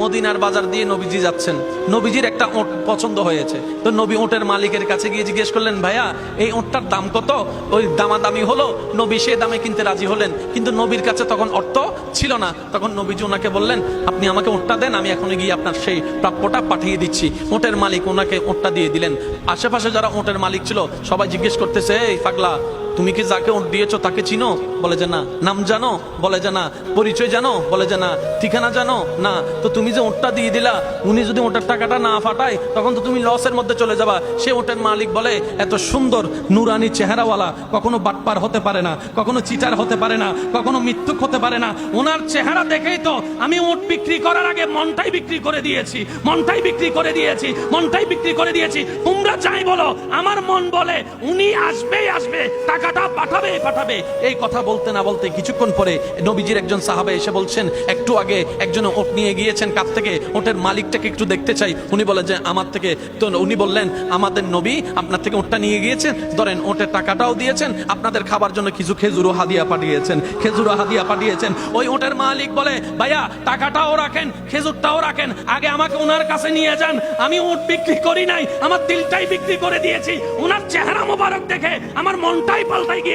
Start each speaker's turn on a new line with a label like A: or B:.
A: মদিনার বাজার দিয়ে নবীজি যাচ্ছেন, নবীজির একটা ওট পছন্দ হয়েছে, তো নবী ওটের মালিকের কাছে গিয়ে জিজ্ঞেস করলেন, ভাইয়া এই ওটটার দাম কত? ওই দামাদামি হলো, নবী সে দামে কিনতে রাজি হলেন, কিন্তু নবীর কাছে তখন অর্থ ছিল না। তখন নবীজি ওনাকে বললেন, আপনি আমাকে ওটটা দেন, আমি এখন গিয়ে আপনার সেই প্রাপ্যটা পাঠিয়ে দিচ্ছি। ওটের মালিক ওনাকে ওটটা দিয়ে দিলেন। আশেপাশে যারা ওটের মালিক ছিল সবাই জিজ্ঞেস করতেছে, এই পাগলা, তুমি কি যাকে ওট দিয়েছো তাকে চিনো? বলে যে না। নাম জানো? বলে যে না। পরিচয় জানো? বলে যে না। ঠিকানা জানো? না। তো তুমি যে ওটটা দিয়ে দিলা, উনি যদি ওটার টাকাটা না ফাটায় তখন তো তুমি লসের মধ্যে চলে যাবা। সে ওটের মালিক বলে, এত সুন্দর নুরানি চেহারাওয়ালা কখনো বাটপার হতে পারে না, কখনো চিটার হতে পারে না, কখনো মিথ্যুক হতে পারে না। ওনার চেহারা দেখেই তো আমি ওট বিক্রি করার আগে মনটাই বিক্রি করে দিয়েছি, মনটাই বিক্রি করে দিয়েছি, মনটাই বিক্রি করে দিয়েছি। তোমরা যাই বলো, আমার মন বলে উনি আসবেই আসবে, টাকাটা পাঠাবে পাঠাবে। এই কথা বলতে না বলতে কিছুক্ষণ পরে নবীজির একজন সাহাবা এসে বলছেন, একটু আগে একজন ওট নিয়ে গিয়েছেন কাছ থেকে, ওটের মালিকটাকে একটু দেখতে চাই। উনি বলে যে আমার থেকে। তো উনি বললেন, আমাদের নবী আপনার থেকে ওটটা নিয়ে গিয়েছেন, ধরেন ওটের টাকাটাও দিয়েছেন, আপনাদের খাবার জন্য কিছু খেজুরও হাদিয়া পাঠিয়েছেন, খেজুরও হাদিয়া পাঠিয়েছেন। ওই ওটের মালিক বলে, ভাইয়া টাকাটাও রাখেন, খেজুরটাও রাখেন, আগে আমাকে ওনার কাছে নিয়ে যান। আমি ওট বিক্রি করি নাই, আমার দিলটাই বিক্রি করে দিয়েছি। ওনার চেহারা মোবারক দেখে আমার মনটাই পাল্টাই গিয়ে